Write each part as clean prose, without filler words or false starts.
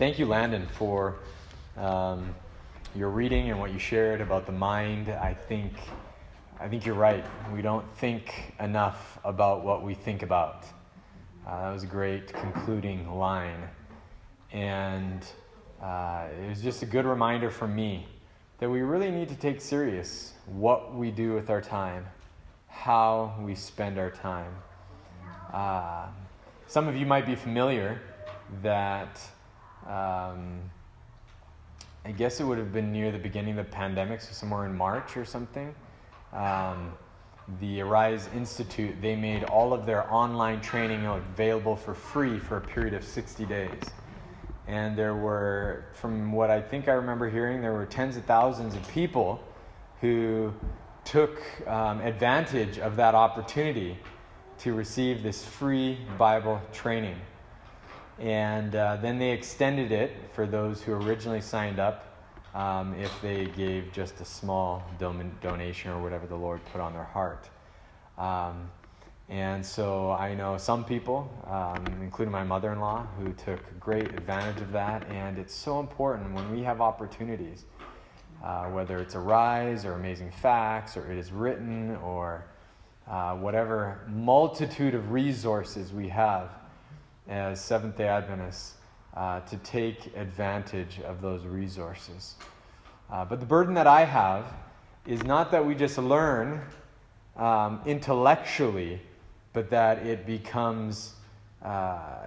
thank you, Landon, for your reading and what you shared about the mind. I think you're right. We don't think enough about what we think about. That was a great concluding line. And it was just a good reminder for me that we really need to take serious what we do with our time, how we spend our time. Some of you might be familiar that I guess it would have been near the beginning of the pandemic, so somewhere in March or something. The Arise Institute, they made all of their online training available for free for a period of 60 days. And there were, from what I think I remember hearing, there were tens of thousands of people who took advantage of that opportunity to receive this free Bible training. And then they extended it for those who originally signed up if they gave just a small donation or whatever the Lord put on their heart. And so I know some people, including my mother-in-law, who took great advantage of that. And it's so important when we have opportunities, whether it's Arise or Amazing Facts or It Is Written or whatever multitude of resources we have as Seventh-day Adventists, to take advantage of those resources. But the burden that I have is not that we just learn intellectually, but that it becomes,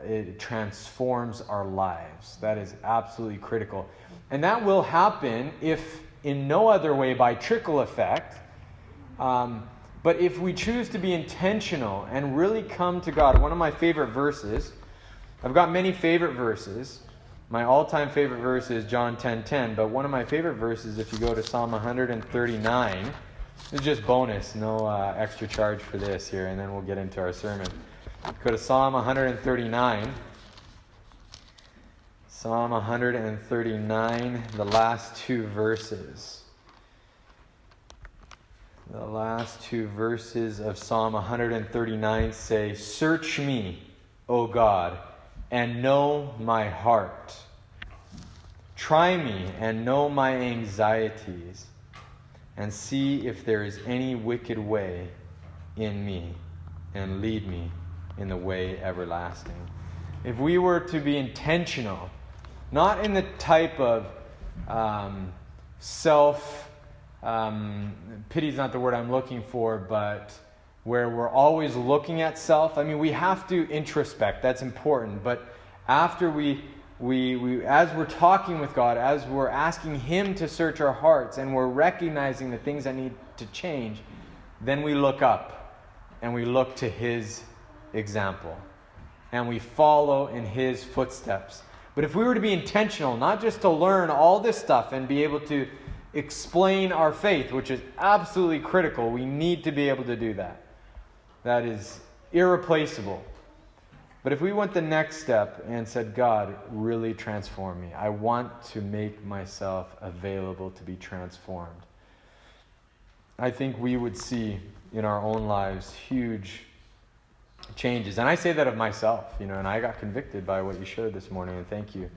it transforms our lives. That is absolutely critical. And that will happen if in no other way by trickle effect, but if we choose to be intentional and really come to God. One of my favorite verses, I've got many favorite verses. My all-time favorite verse is John 10:10, but one of my favorite verses, if you go to Psalm 139, it's just bonus, no extra charge for this here, and then we'll get into our sermon. Go to Psalm 139. Psalm 139, the last two verses. The last two verses of Psalm 139 say, "Search me, O God, and know my heart. Try me and know my anxieties, and see if there is any wicked way in me, and lead me in the way everlasting." If we were to be intentional, not in the type of pity is not the word I'm looking for, but where we're always looking at self. I mean, we have to introspect. That's important. But after we as we're talking with God, as we're asking Him to search our hearts, and we're recognizing the things that need to change, then we look up and we look to His example and we follow in His footsteps. But if we were to be intentional, not just to learn all this stuff and be able to explain our faith, which is absolutely critical, we need to be able to do that. That is irreplaceable. But if we went the next step and said, "God, really transform me. I want to make myself available to be transformed," I think we would see in our own lives huge changes. And I say that of myself, and I got convicted by what you shared this morning, and thank you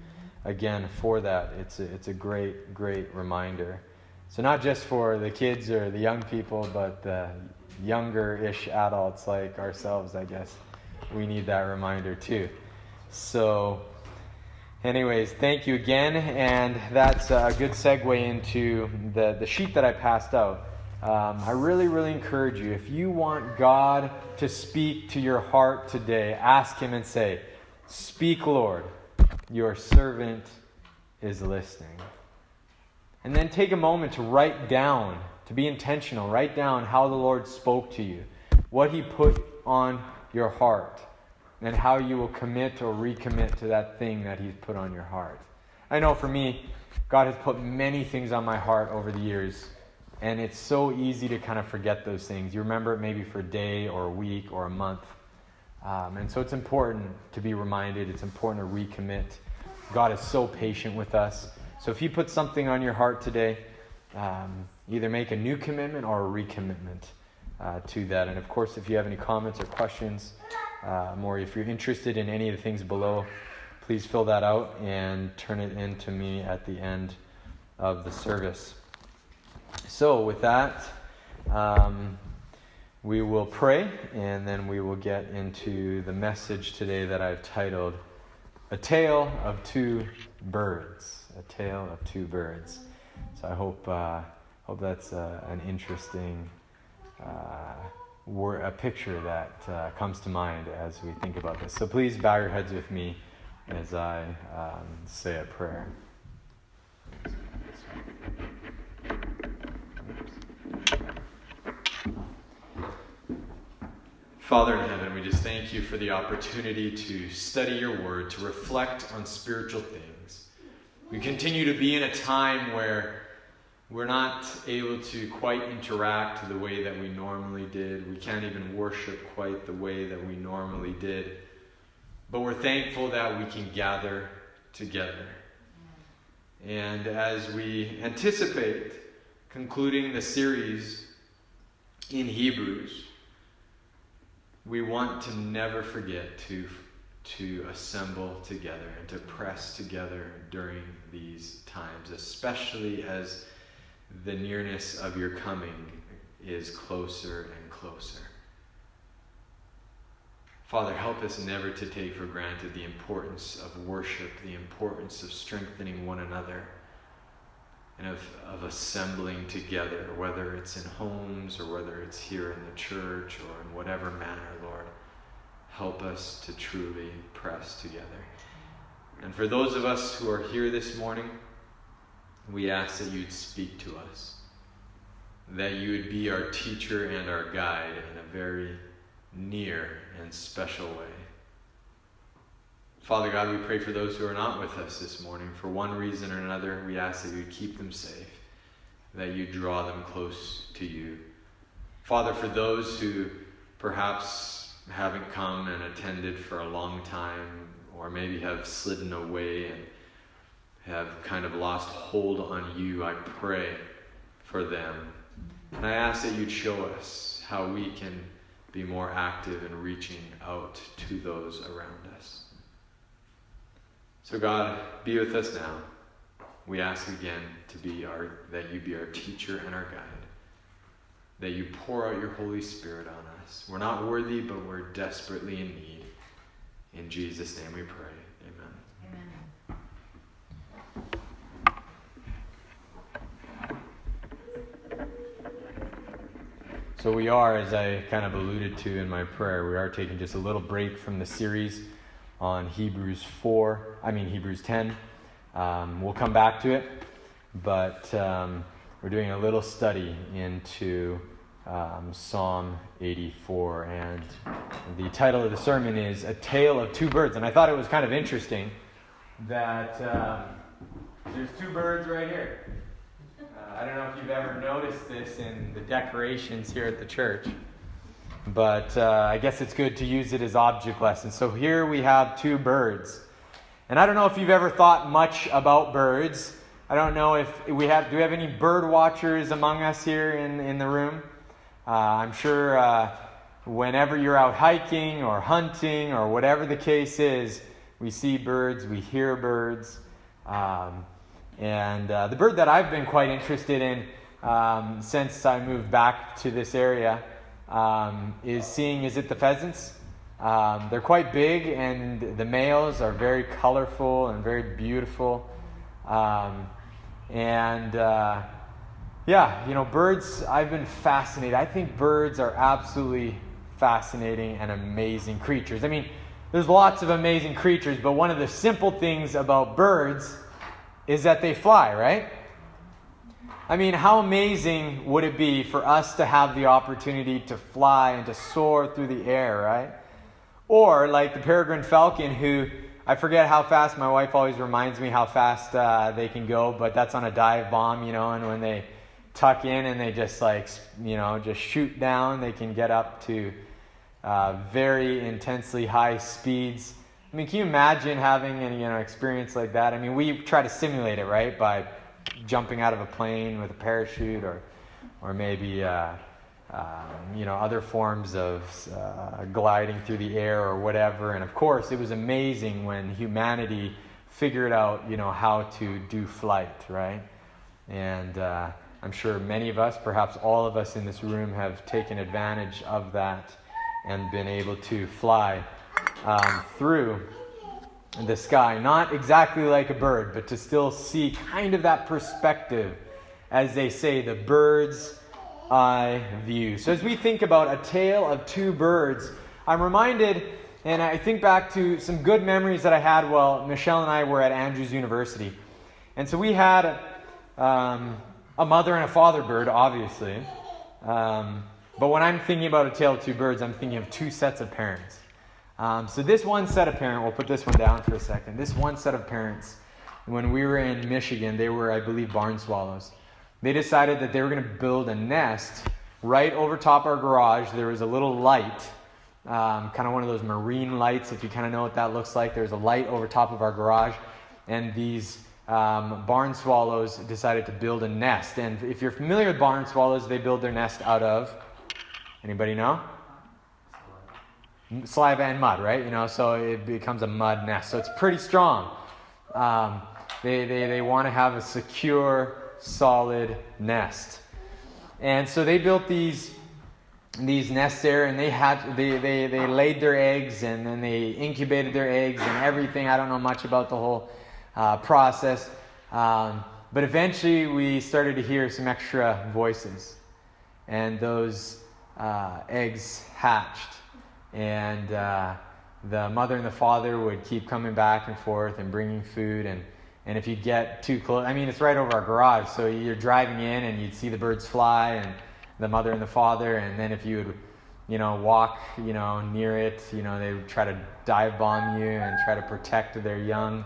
again for that. It's a great, great reminder. So not just for the kids or the young people, but the younger-ish adults like ourselves, I guess. We need that reminder too. So anyways, thank you again. And that's a good segue into the sheet that I passed out. I really, really encourage you, if you want God to speak to your heart today, ask Him and say, "Speak, Lord, your servant is listening." And then take a moment to write down, to be intentional. Write down how the Lord spoke to you, what He put on your heart, and how you will commit or recommit to that thing that He's put on your heart. I know for me, God has put many things on my heart over the years, and it's so easy to kind of forget those things. You remember it maybe for a day or a week or a month. And so it's important to be reminded. It's important to recommit. God is so patient with us. So if He put something on your heart today, either make a new commitment or a recommitment to that. And of course, if you have any comments or questions, or if you're interested in any of the things below, please fill that out and turn it in to me at the end of the service. So with that, we will pray, and then we will get into the message today that I've titled, A Tale of Two Birds. A Tale of Two Birds. So I hope that's an interesting a picture that comes to mind as we think about this. So please bow your heads with me as I say a prayer. Father in heaven, we just thank you for the opportunity to study your word, to reflect on spiritual things. We continue to be in a time where we're not able to quite interact the way that we normally did. We can't even worship quite the way that we normally did. But we're thankful that we can gather together. And as we anticipate concluding the series in Hebrews, we want to never forget to assemble together and to press together during these times, especially as the nearness of your coming is closer and closer. Father, help us never to take for granted the importance of worship, the importance of strengthening one another, and of assembling together, whether it's in homes or whether it's here in the church or in whatever manner, Lord. Help us to truly press together. And for those of us who are here this morning, we ask that you'd speak to us, that you would be our teacher and our guide in a very near and special way. Father God, we pray for those who are not with us this morning. For one reason or another, we ask that you keep them safe, that you draw them close to you. Father, for those who perhaps haven't come and attended for a long time, or maybe have slidden away and have kind of lost hold on you, I pray for them. And I ask that you'd show us how we can be more active in reaching out to those around us. So God, be with us now. We ask again that you be our teacher and our guide, that you pour out your Holy Spirit on us. We're not worthy, but we're desperately in need. In Jesus' name we pray. Amen. So we are, as I kind of alluded to in my prayer, we are taking just a little break from the series on Hebrews 10. We'll come back to it, but we're doing a little study into Psalm 84, and the title of the sermon is A Tale of Two Birds. And I thought it was kind of interesting that there's two birds right here. I don't know if you've ever noticed this in the decorations here at the church, but I guess it's good to use it as object lessons. So here we have two birds. And I don't know if you've ever thought much about birds. I don't know if do we have any bird watchers among us here in the room? I'm sure whenever you're out hiking or hunting or whatever the case is, we see birds, we hear birds. And the bird that I've been quite interested in since I moved back to this area is the pheasants. They're quite big, and the males are very colorful and very beautiful. Birds, I've been fascinated. I think birds are absolutely fascinating and amazing creatures. I mean, there's lots of amazing creatures, but one of the simple things about birds is that they fly, right? I mean, how amazing would it be for us to have the opportunity to fly and to soar through the air, right? Or like the peregrine falcon, who, I forget how fast, my wife always reminds me how fast they can go, but that's on a dive bomb, and when they tuck in and they just just shoot down, they can get up to very intensely high speeds. I mean, can you imagine having an experience like that? I mean, we try to simulate it, right, by jumping out of a plane with a parachute, or maybe other forms of gliding through the air or whatever. And of course, it was amazing when humanity figured out, how to do flight, right? And I'm sure many of us, perhaps all of us in this room, have taken advantage of that and been able to fly through the sky. Not exactly like a bird, but to still see kind of that perspective, as they say, the bird's eye view. So as we think about a tale of two birds, I'm reminded, and I think back to some good memories that I had while Michelle and I were at Andrews University. And so we had a mother and a father bird, obviously. But when I'm thinking about a tale of two birds, I'm thinking of two sets of parents. So this one set of parents, we'll put this one down for a second. This one set of parents, when we were in Michigan, they were, I believe, barn swallows. They decided that they were going to build a nest right over top our garage. There was a little light, kind of one of those marine lights, if you kind of know what that looks like. There's a light over top of our garage, and these barn swallows decided to build a nest. And if you're familiar with barn swallows, they build their nest out of, anybody know? Saliva and mud, right? So it becomes a mud nest. So it's pretty strong. They want to have a secure, solid nest. And so they built these nests there, and they laid their eggs, and then they incubated their eggs and everything. I don't know much about the whole process. But eventually we started to hear some extra voices, and those eggs hatched. And the mother and the father would keep coming back and forth and bringing food. And if you get too close, it's right over our garage, so you're driving in and you'd see the birds fly, and the mother and the father. And then if you would, walk, near it, they would try to dive bomb you and try to protect their young.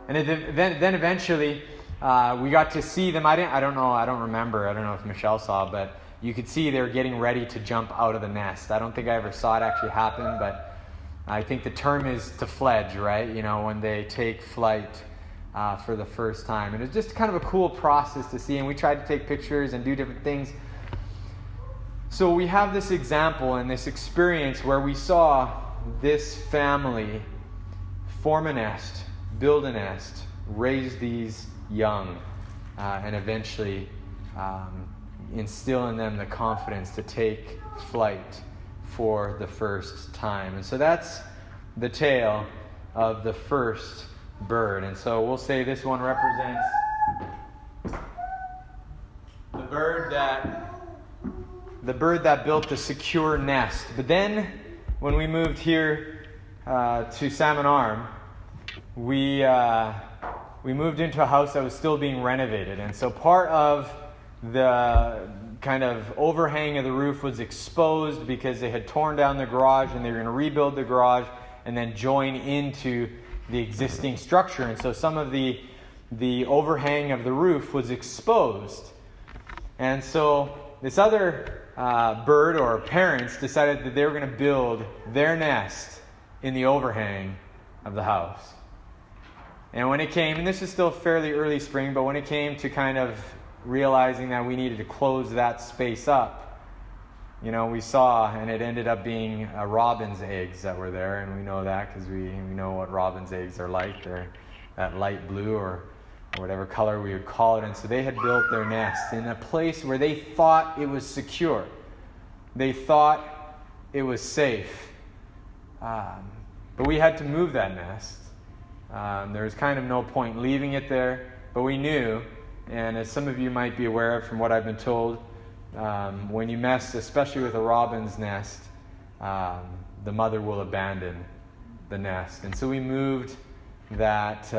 And then eventually we got to see them. I don't remember. I don't know if Michelle saw, but you could see they were getting ready to jump out of the nest. I don't think I ever saw it actually happen, but I think the term is to fledge, right? When they take flight for the first time. And it was just kind of a cool process to see, and we tried to take pictures and do different things. So we have this example and this experience where we saw this family form a nest, build a nest, raise these young, and eventually instill in them the confidence to take flight for the first time. And so that's the tale of the first bird. And so we'll say this one represents the bird that built the secure nest. But then when we moved here to Salmon Arm, we moved into a house that was still being renovated. And so part of the kind of overhang of the roof was exposed because they had torn down the garage, and they were going to rebuild the garage and then join into the existing structure. And so some of the overhang of the roof was exposed. And so this other bird or parents decided that they were going to build their nest in the overhang of the house. And when it came, and this is still fairly early spring, but when it came to kind of realizing that we needed to close that space up, we saw, and it ended up being robin's eggs that were there, and we know that because we know what robin's eggs are like. They're that light blue or whatever color we would call it. And so they had built their nest in a place where they thought it was secure. They thought it was safe. But we had to move that nest. There was kind of no point leaving it there, but we knew, and as some of you might be aware of from what I've been told, when you mess, especially with a robin's nest, the mother will abandon the nest. And so we moved that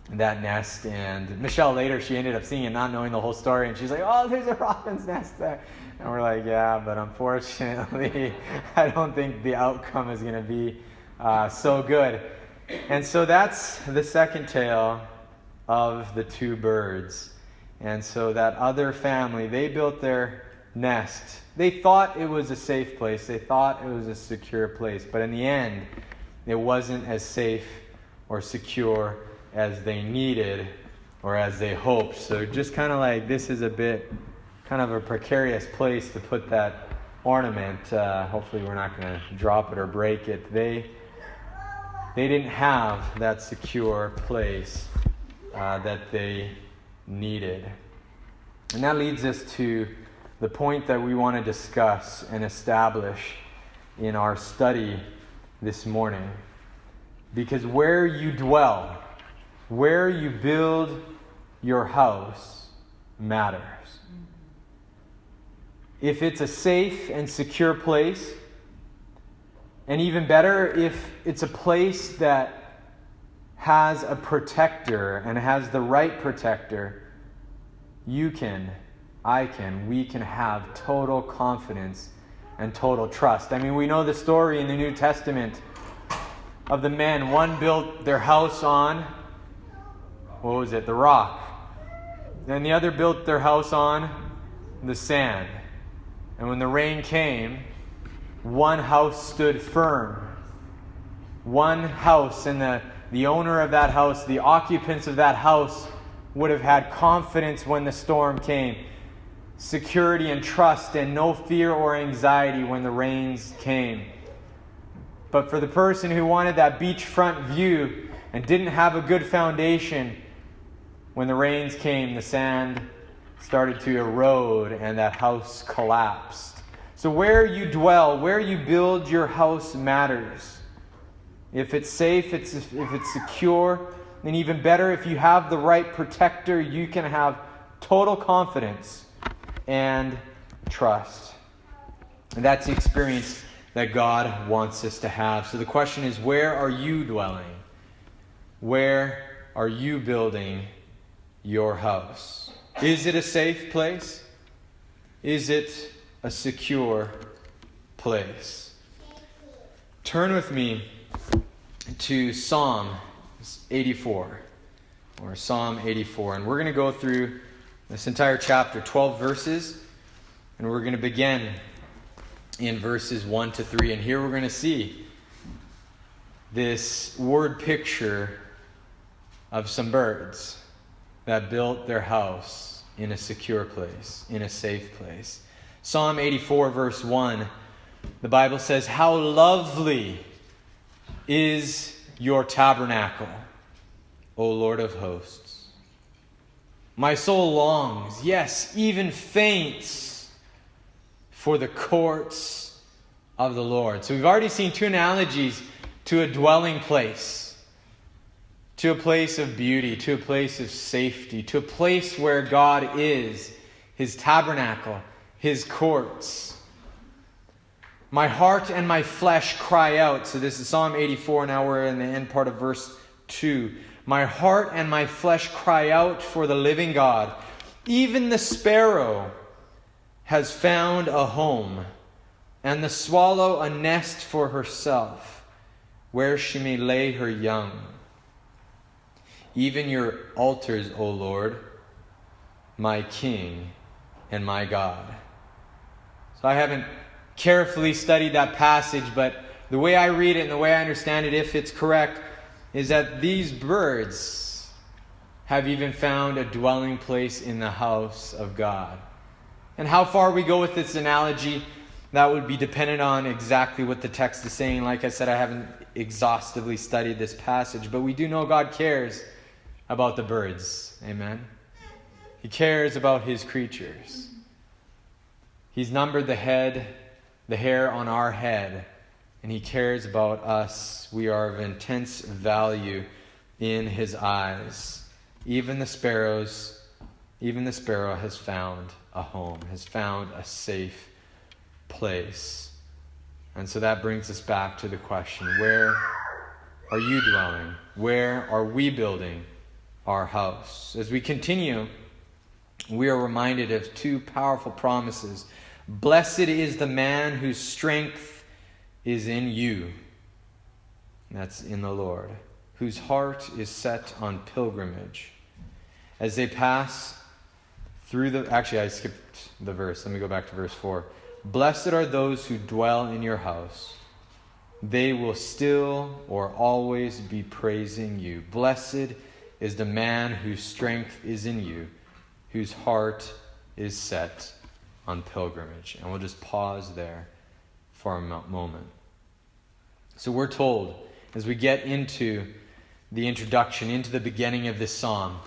nest, and Michelle later, she ended up seeing it, not knowing the whole story, and she's like, "Oh, there's a robin's nest there." And we're like, "Yeah, but unfortunately, I don't think the outcome is going to be so good." And so that's the second tale of the two birds. And so that other family, they built their nest. They thought it was a safe place. They thought it was a secure place. But in the end, it wasn't as safe or secure as they needed or as they hoped. So just kind of like, this is a bit kind of a precarious place to put that ornament. Hopefully we're not going to drop it or break it. They didn't have that secure place that they needed. And that leads us to the point that we want to discuss and establish in our study this morning. Because where you dwell, where you build your house matters. If it's a safe and secure place, and even better, if it's a place that has a protector and has the right protector, we can have total confidence and total trust. I mean, we know the story in the New Testament of the men. One built their house on, the rock. Then the other built their house on the sand. And when the rain came, one house stood firm. One house, and the owner of that house, the occupants of that house, would have had confidence when the storm came. Security and trust and no fear or anxiety when the rains came. But for the person who wanted that beachfront view and didn't have a good foundation, when the rains came, the sand started to erode and that house collapsed. So where you dwell, where you build your house matters. If it's safe, if it's secure, and even better, if you have the right protector, you can have total confidence and trust. And that's the experience that God wants us to have. So the question is, where are you dwelling? Where are you building your house? Is it a safe place? Is it a secure place? Turn with me to Psalm 84, or Psalm 84. And we're going to go through this entire chapter, 12 verses, and we're going to begin in verses 1 to 3. And here we're going to see this word picture of some birds that built their house in a secure place, in a safe place. Psalm 84, verse 1, the Bible says, "How lovely is your tabernacle, O Lord of hosts. My soul longs, yes, even faints, for the courts of the Lord." So we've already seen two analogies to a dwelling place, to a place of beauty, to a place of safety, to a place where God is, His tabernacle, His courts. My heart and my flesh cry out. So this is Psalm 84. Now we're in the end part of verse 2. My heart and my flesh cry out for the living God. Even the sparrow has found a home, and the swallow a nest for herself, where she may lay her young. Even your altars, O Lord, my King and my God. So I haven't carefully studied that passage, but the way I read it and the way I understand it, if it's correct, is that these birds have even found a dwelling place in the house of God. And how far we go with this analogy, that would be dependent on exactly what the text is saying. Like I said, I haven't exhaustively studied this passage, but we do know God cares about the birds. Amen. He cares about His creatures. He's numbered the hair on our head, and He cares about us. We are of intense value in His eyes. Even the sparrow has found a home, has found a safe place. And so that brings us back to the question, where are you dwelling? Where are we building our house? As we continue, we are reminded of two powerful promises. Blessed is the man whose strength is in you. That's in the Lord. Whose heart is set on pilgrimage. As they pass through actually I skipped the verse. Let me go back to verse 4. Blessed are those who dwell in your house. They will still or always be praising you. Blessed is the man whose strength is in you, whose heart is set on pilgrimage. And we'll just pause there for a moment. So we're told, as we get into the introduction, into the beginning of this psalm,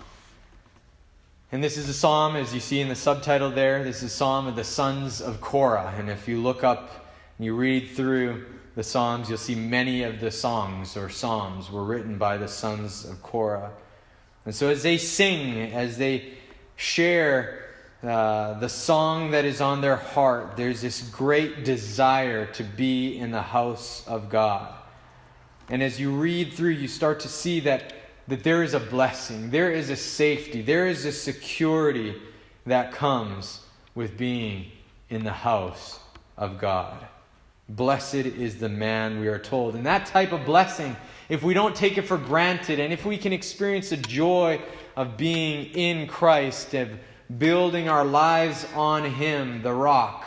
and this is a psalm, as you see in the subtitle there, this is a psalm of the sons of Korah. And if you look up and you read through the psalms, you'll see many of the songs or psalms were written by the sons of Korah. And so as they sing, as they share the song that is on their heart, there's this great desire to be in the house of God. And as you read through, you start to see that there is a blessing, there is a safety, there is a security that comes with being in the house of God. Blessed is the man, we are told. And that type of blessing, if we don't take it for granted, and if we can experience the joy of being in Christ, of building our lives on Him, the rock,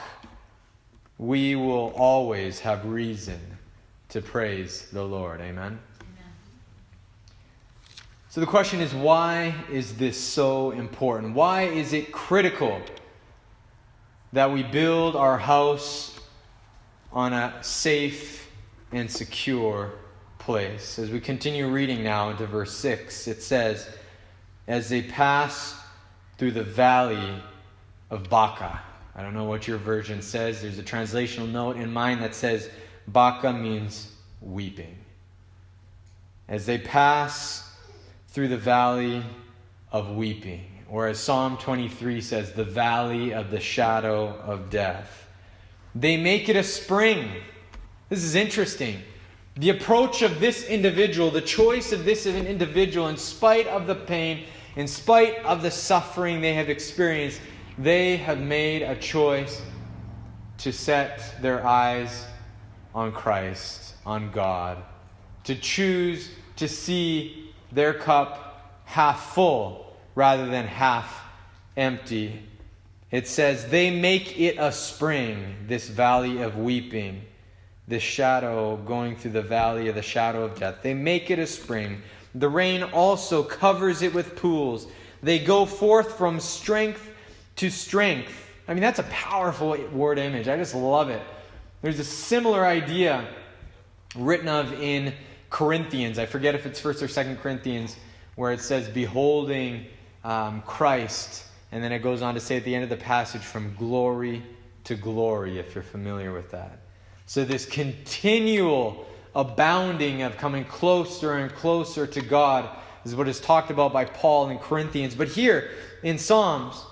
we will always have reason to praise the Lord. Amen? So the question is, why is this so important? Why is it critical that we build our house on a safe and secure place? As we continue reading now into verse 6, it says, as they pass through the valley of Baca. I don't know what your version says. There's a translational note in mine that says Baca means weeping. As they pass through the valley of weeping, or as Psalm 23 says, the valley of the shadow of death. They make it a spring. This is interesting. The approach of this individual, the choice of this individual, in spite of the pain, in spite of the suffering they have experienced, they have made a choice to set their eyes on Christ, on God, to choose to see their cup half full rather than half empty. It says, they make it a spring, this valley of weeping, this shadow going through the valley of the shadow of death. They make it a spring. The rain also covers it with pools. They go forth from strength to strength. I mean, that's a powerful word image. I just love it. There's a similar idea written of in Corinthians. I forget if it's 1st or 2nd Corinthians, where it says, beholding Christ. And then it goes on to say at the end of the passage, from glory to glory, if you're familiar with that. So this continual abounding of coming closer and closer to God is what is talked about by Paul in Corinthians. But here in Psalms,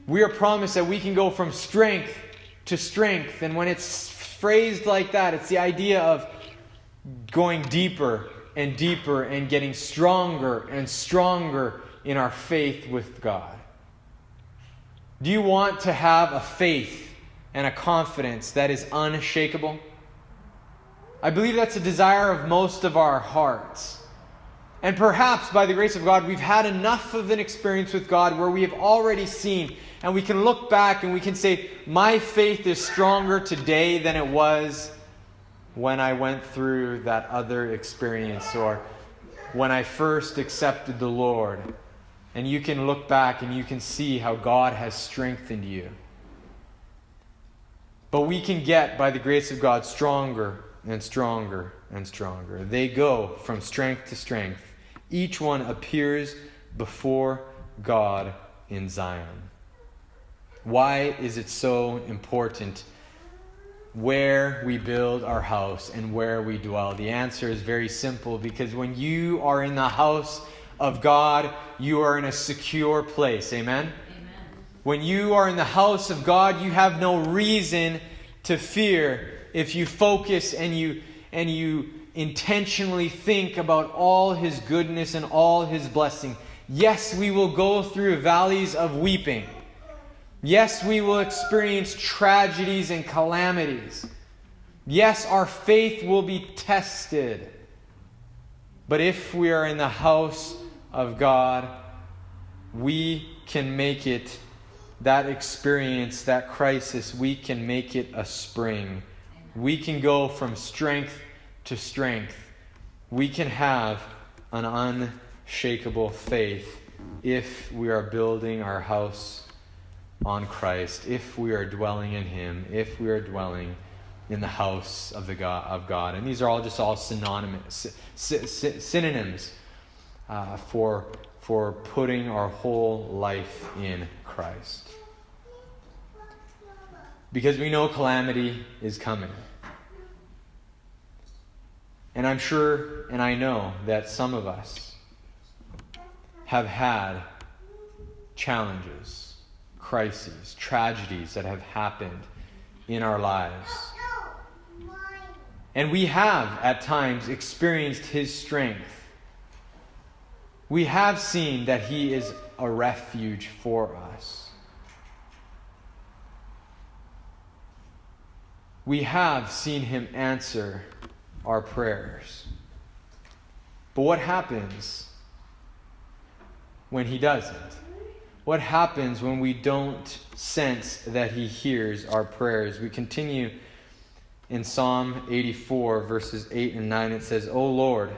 we are promised that we can go from strength to strength. And when it's phrased like that, it's the idea of going deeper and deeper and getting stronger and stronger in our faith with God. Do you want to have a faith and a confidence that is unshakable? I believe that's a desire of most of our hearts. And perhaps by the grace of God, we've had enough of an experience with God where we have already seen, and we can look back and we can say, my faith is stronger today than it was when I went through that other experience, or when I first accepted the Lord. And you can look back and you can see how God has strengthened you. But we can get, by the grace of God, stronger and stronger and stronger. They go from strength to strength. Each one appears before God in Zion. Why is it so important where we build our house and where we dwell? The answer is very simple, because when you are in the house of God, you are in a secure place. Amen? Amen. When you are in the house of God, you have no reason to fear if you focus and you intentionally think about all His goodness and all His blessing. Yes, we will go through valleys of weeping. Yes, we will experience tragedies and calamities. Yes, our faith will be tested. But if we are in the house of God, we can make it, that experience, that crisis, we can make it a spring. We can go from strength to strength. We can have an unshakable faith if we are building our house on Christ, if we are dwelling in Him, if we are dwelling in the house of God. And these are all synonyms for putting our whole life in Christ. Because we know calamity is coming. And I'm sure, and I know that some of us have had challenges, crises, tragedies that have happened in our lives. And we have, at times, experienced His strength. We have seen that He is a refuge for us. We have seen Him answer our prayers. But what happens when He doesn't? What happens when we don't sense that He hears our prayers? We continue in Psalm 84, verses 8 and 9. It says, O Lord,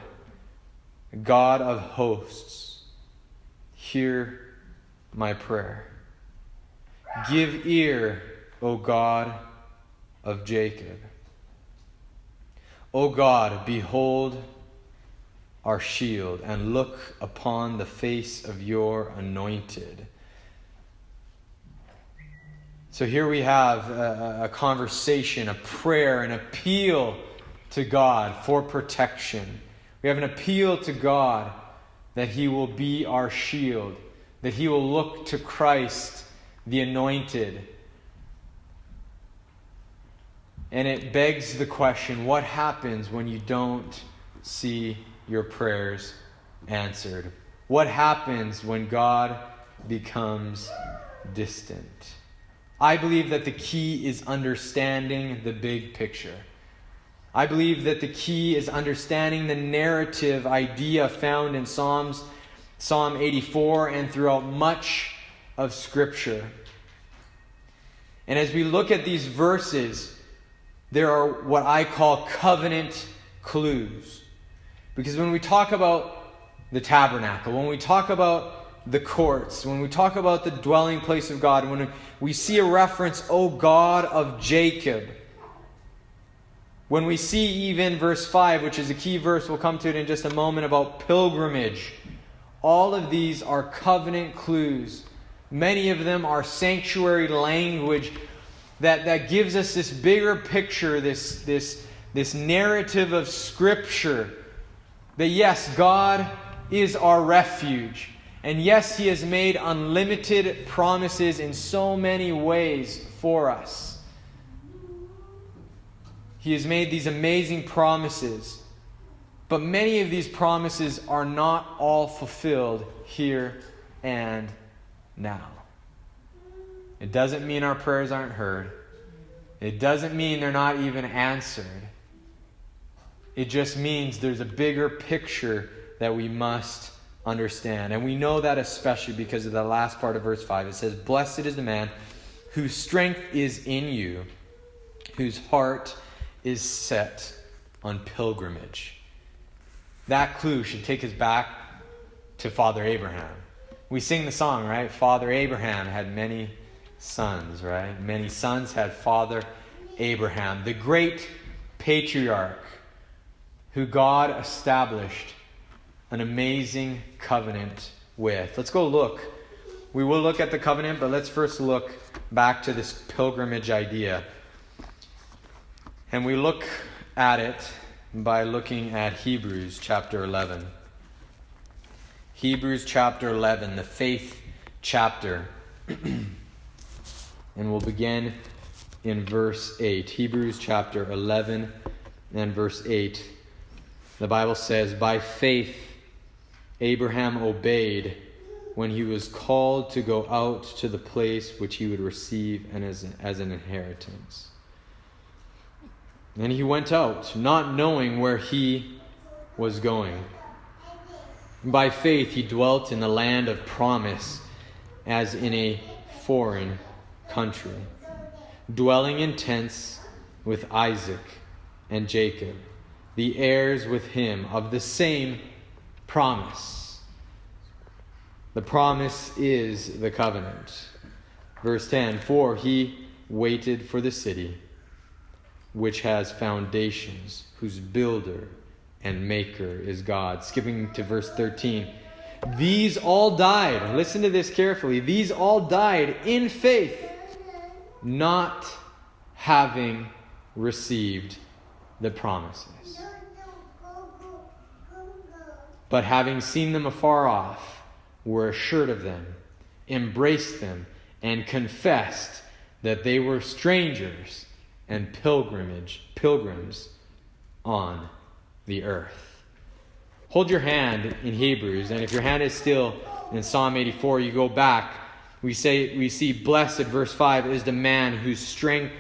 God of hosts, hear my prayer. Give ear, O God of Jacob. O God, behold our shield, and look upon the face of your anointed. So here we have a conversation, a prayer, an appeal to God for protection. We have an appeal to God that He will be our shield, that He will look to Christ, the anointed. And it begs the question, what happens when you don't see your prayers answered? What happens when God becomes distant? I believe that the key is understanding the big picture. I believe that the key is understanding the narrative idea found in Psalm 84 and throughout much of Scripture. And as we look at these verses, there are what I call covenant clues. Because when we talk about the tabernacle, when we talk about the courts, when we talk about the dwelling place of God, when we see a reference, O God of Jacob, when we see even verse 5, which is a key verse, we'll come to it in just a moment, about pilgrimage, all of these are covenant clues. Many of them are sanctuary language that gives us this bigger picture, this narrative of Scripture, that yes, God is our refuge. And yes, He has made unlimited promises in so many ways for us. He has made these amazing promises. But many of these promises are not all fulfilled here and now. It doesn't mean our prayers aren't heard. It doesn't mean they're not even answered. It just means there's a bigger picture that we must understand. And we know that especially because of the last part of verse 5. It says, Blessed is the man whose strength is in you, whose heart is set on pilgrimage. That clue should take us back to Father Abraham. We sing the song, right? Father Abraham had many sons, right? Many sons had Father Abraham, the great patriarch who God established an amazing covenant with. Let's go look. We will look at the covenant, but let's first look back to this pilgrimage idea. And we look at it by looking at Hebrews chapter 11. Hebrews chapter 11, the faith chapter. And we'll begin in verse 8. Hebrews chapter 11 and verse 8. The Bible says, By faith Abraham obeyed when he was called to go out to the place which he would receive as an inheritance. And he went out, not knowing where he was going. By faith he dwelt in the land of promise, as in a foreign country, dwelling in tents with Isaac and Jacob, the heirs with him of the same promise. The promise is the covenant. Verse 10, for he waited for the city which has foundations, whose builder and maker is God. Skipping to verse 13. These all died. Listen to this carefully. These all died in faith, not having received the promises, but having seen them afar off, were assured of them, embraced them, and confessed that they were strangers and pilgrims on the earth. Hold your hand in Hebrews, and if your hand is still in Psalm 84, you go back. We see blessed, verse 5, is the man whose strength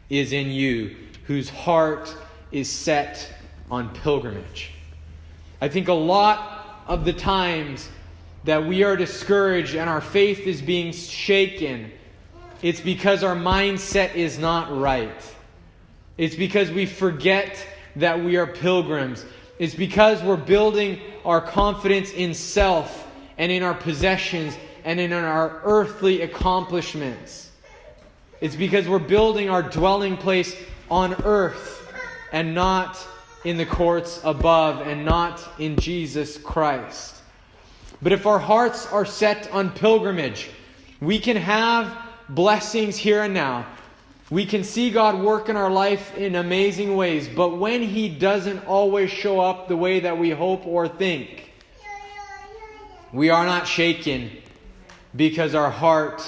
is in you, whose heart is set on pilgrimage. I think a lot of the times that we are discouraged and our faith is being shaken, it's because our mindset is not right. It's because we forget that we are pilgrims. It's because we're building our confidence in self and in our possessions and in our earthly accomplishments. It's because we're building our dwelling place on earth and not in the courts above and not in Jesus Christ. But if our hearts are set on pilgrimage, we can have blessings here and now. We can see God work in our life in amazing ways. But when He doesn't always show up the way that we hope or think, we are not shaken because our heart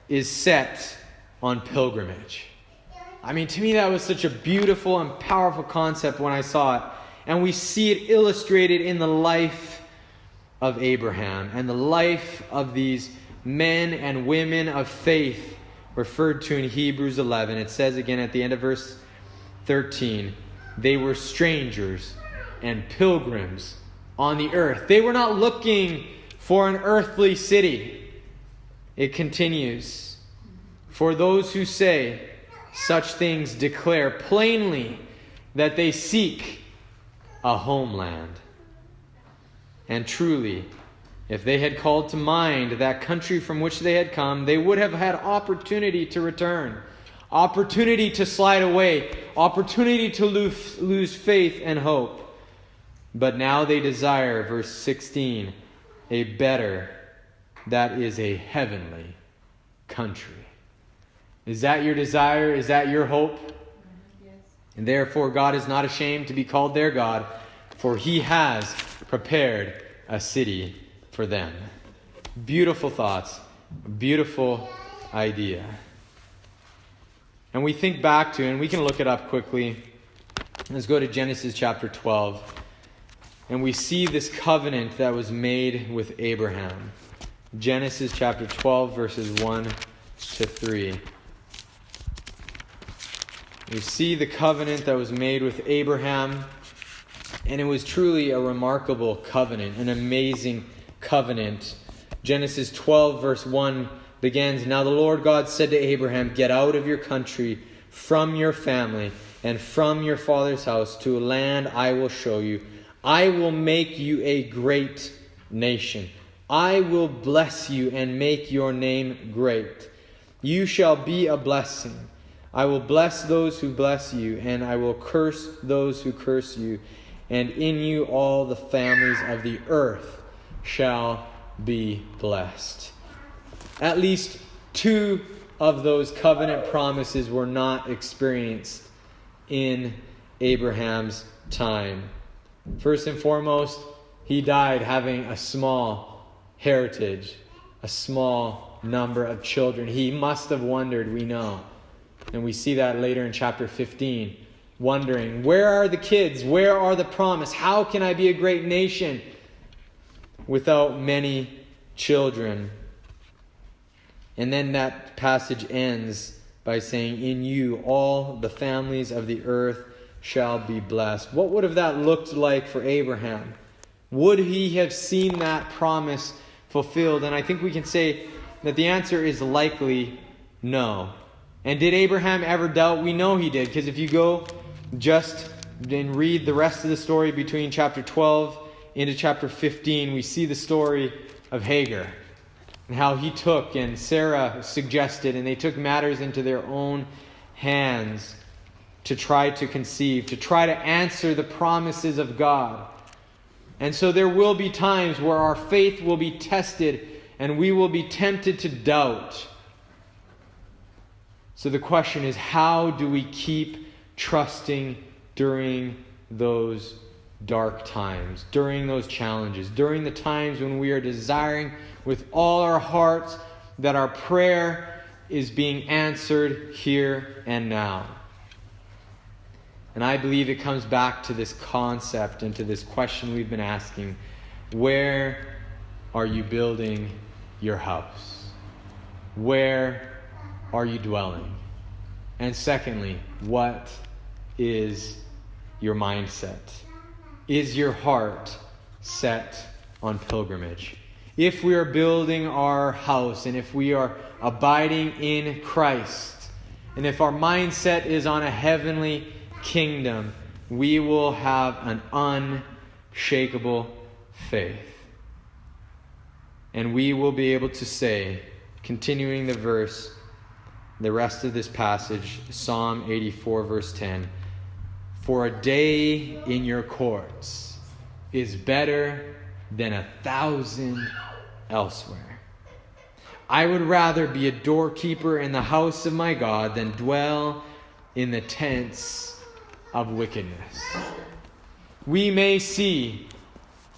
is set on pilgrimage. I mean, to me that was such a beautiful and powerful concept when I saw it. And we see it illustrated in the life of Abraham and the life of these men and women of faith referred to in Hebrews 11. It says again at the end of verse 13, they were strangers and pilgrims on the earth. They were not looking for an earthly city. It continues, for those who say such things declare plainly that they seek a homeland. And truly, if they had called to mind that country from which they had come, they would have had opportunity to return, opportunity to slide away, opportunity to lose faith and hope. But now they desire, verse 16, a better, that is a heavenly country. Is that your desire? Is that your hope? Yes. And therefore God is not ashamed to be called their God, for He has prepared a city for them. Beautiful thoughts, beautiful idea. And we think back to, and we can look it up quickly. Let's go to Genesis chapter 12. And we see this covenant that was made with Abraham. Genesis chapter 12, verses 1 to 3. We see the covenant that was made with Abraham. And it was truly a remarkable covenant, an amazing covenant. Genesis 12 verse 1 begins, now the Lord God said to Abraham, get out of your country, from your family, and from your father's house to a land I will show you. I will make you a great nation. I will bless you and make your name great. You shall be a blessing. I will bless those who bless you, and I will curse those who curse you. And in you all the families of the earth shall be blessed. At least two of those covenant promises were not experienced in Abraham's time. First and foremost, he died having a small heritage, a small number of children. He must have wondered, we know. And we see that later in chapter 15. Wondering, where are the kids? Where are the promise? How can I be a great nation without many children? And then that passage ends by saying, in you all the families of the earth shall be blessed. What would have that looked like for Abraham? Would he have seen that promise fulfilled? And I think we can say that the answer is likely no. And did Abraham ever doubt? We know he did, because if you go just and read the rest of the story between chapter 12 into chapter 15, we see the story of Hagar. And how he took, and Sarah suggested, and they took matters into their own hands to try to conceive, to try to answer the promises of God. And so there will be times where our faith will be tested and we will be tempted to doubt. So the question is, how do we keep trusting during those dark times, during those challenges, during the times when we are desiring with all our hearts that our prayer is being answered here and now? And I believe it comes back to this concept and to this question we've been asking. Where are you building your house? Where are you dwelling? And secondly, what is your mindset? Is your heart set on pilgrimage? If we are building our house and if we are abiding in Christ, and if our mindset is on a heavenly kingdom, we will have an unshakable faith. And we will be able to say, continuing the verse, the rest of this passage, Psalm 84 verse 10, "For a day in your courts is better than 1,000 elsewhere. I would rather be a doorkeeper in the house of my God than dwell in the tents of wickedness." We may see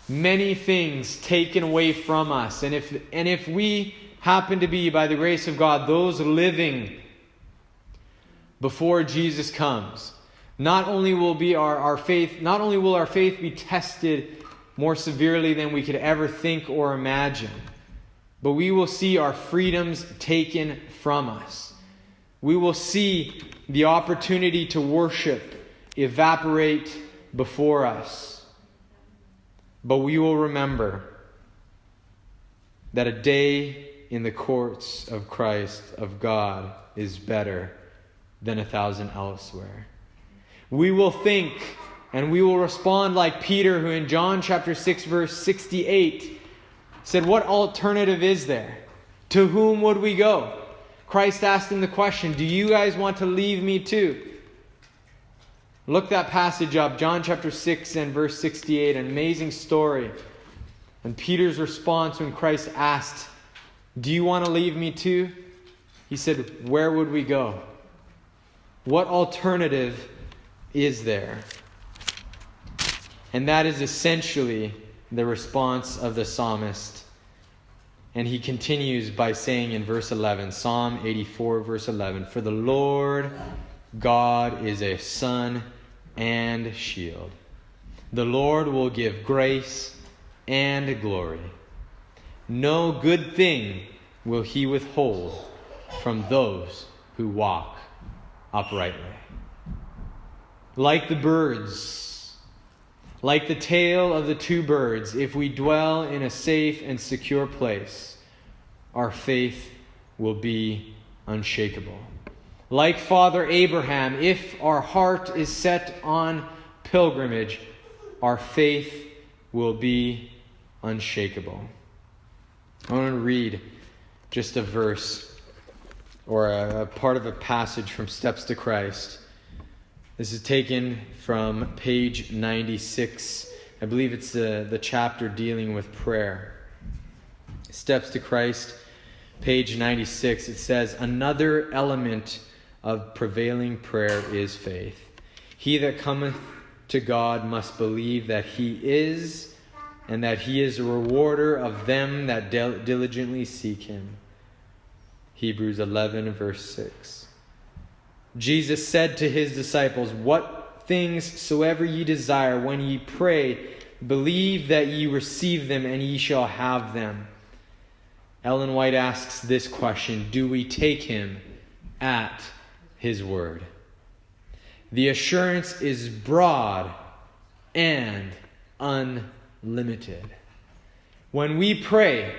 many things taken away from us, and if we happen to be, by the grace of God, those living before Jesus comes, not only will our faith be tested more severely than we could ever think or imagine, but we will see our freedoms taken from us. We will see the opportunity to worship evaporate before us. But we will remember that a day in the courts of Christ, of God, is better than 1,000 elsewhere. We will think and we will respond like Peter, who in John chapter 6 verse 68 said, "What alternative is there? To whom would we go?" Christ asked him the question, "Do you guys want to leave me too?" Look that passage up, John chapter 6 and verse 68, an amazing story. And Peter's response when Christ asked, "Do you want to leave me too?" He said, "Where would we go? What alternative is there?" And that is essentially the response of the psalmist. And he continues by saying in verse 11, Psalm 84 verse 11, "For the Lord God is a sun and shield. The Lord will give grace and glory. No good thing will he withhold from those who walk uprightly." Like the birds, like the tail of the two birds, if we dwell in a safe and secure place, our faith will be unshakable. Like Father Abraham, if our heart is set on pilgrimage, our faith will be unshakable. I want to read just a verse or a part of a passage from Steps to Christ. This is taken from page 96. I believe it's the chapter dealing with prayer. Steps to Christ, page 96. It says, "Another element of prevailing prayer is faith. He that cometh to God must believe that he is, and that he is a rewarder of them that diligently seek him." Hebrews 11 verse 6. Jesus said to his disciples, "What things soever ye desire, when ye pray, believe that ye receive them, and ye shall have them." Ellen White asks this question: do we take him at his word? The assurance is broad and unlimited. When we pray,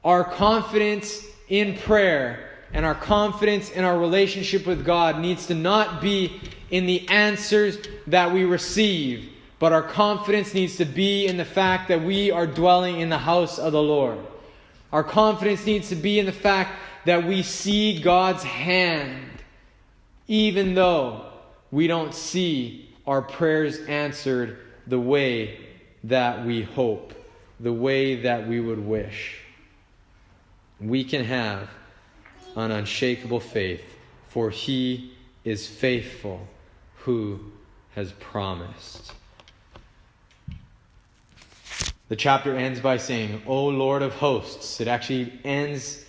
our confidence in prayer and our confidence in our relationship with God needs to not be in the answers that we receive, but our confidence needs to be in the fact that we are dwelling in the house of the Lord. Our confidence needs to be in the fact that we see God's hand, even though we don't see our prayers answered the way that we hope, the way that we would wish. We can have an unshakable faith, for He is faithful who has promised. The chapter ends by saying, O Lord of hosts. It actually ends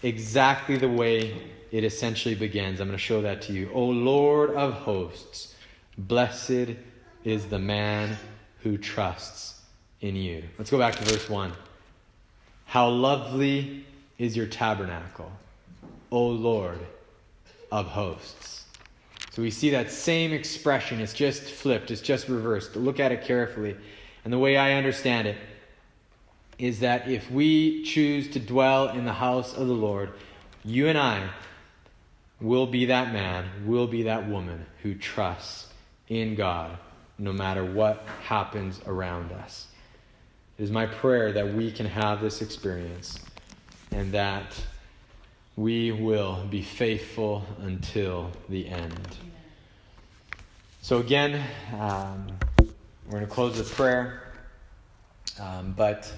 exactly the way it essentially begins. I'm going to show that to you. O Lord of hosts, blessed is the man who trusts in you. Let's go back to verse 1. How lovely is your tabernacle, O Lord of hosts. So we see that same expression. It's just flipped. It's just reversed. Look at it carefully. And the way I understand it is that if we choose to dwell in the house of the Lord, you and I will be that man, will be that woman who trusts in God no matter what happens around us. It is my prayer that we can have this experience and that we will be faithful until the end. So again, we're going to close with prayer. But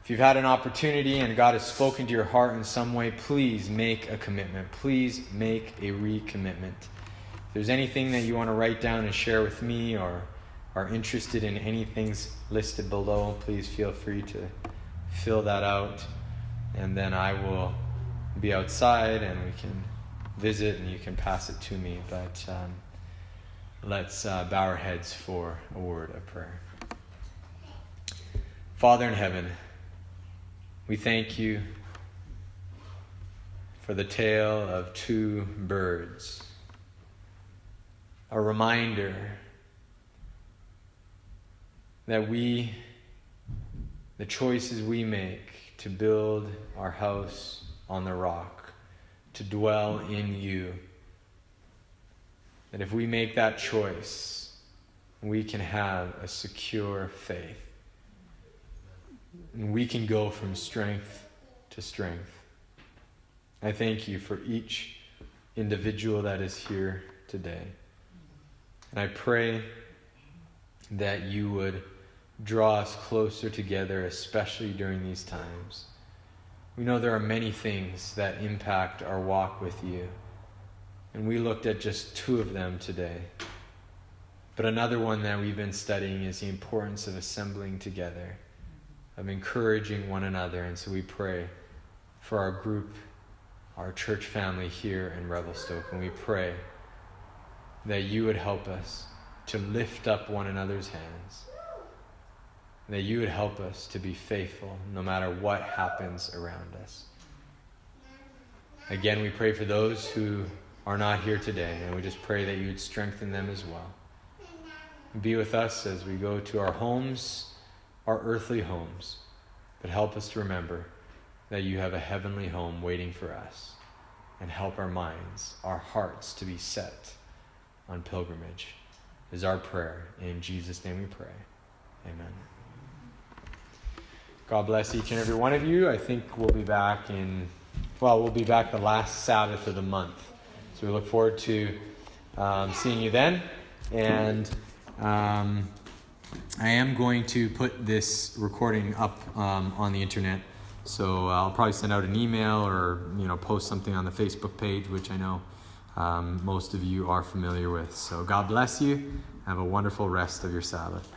if you've had an opportunity and God has spoken to your heart in some way, please make a commitment. Please make a recommitment. If there's anything that you want to write down and share with me, or are interested in anything listed below, please feel free to fill that out. And then I will be outside and we can visit and you can pass it to me. But let's bow our heads for a word of prayer. Father in heaven, we thank you for the tale of two birds. A reminder that the choices we make to build our house on the rock, to dwell in you, that if we make that choice, we can have a secure faith. And we can go from strength to strength. I thank you for each individual that is here today. And I pray that you would draw us closer together, especially during these times. We know there are many things that impact our walk with you. And we looked at just two of them today. But another one that we've been studying is the importance of assembling together, of encouraging one another. And so we pray for our group, our church family here in Revelstoke. And we pray that you would help us to lift up one another's hands. That you would help us to be faithful no matter what happens around us. Again, we pray for those who are not here today, and we just pray that you would strengthen them as well. Be with us as we go to our homes, our earthly homes, but help us to remember that you have a heavenly home waiting for us, and help our minds, our hearts to be set on pilgrimage is our prayer. In Jesus' name we pray. Amen. God bless each and every one of you. I think we'll be back the last Sabbath of the month. So we look forward to seeing you then. And I am going to put this recording up on the internet. So I'll probably send out an email or post something on the Facebook page, which I know most of you are familiar with. So God bless you. Have a wonderful rest of your Sabbath.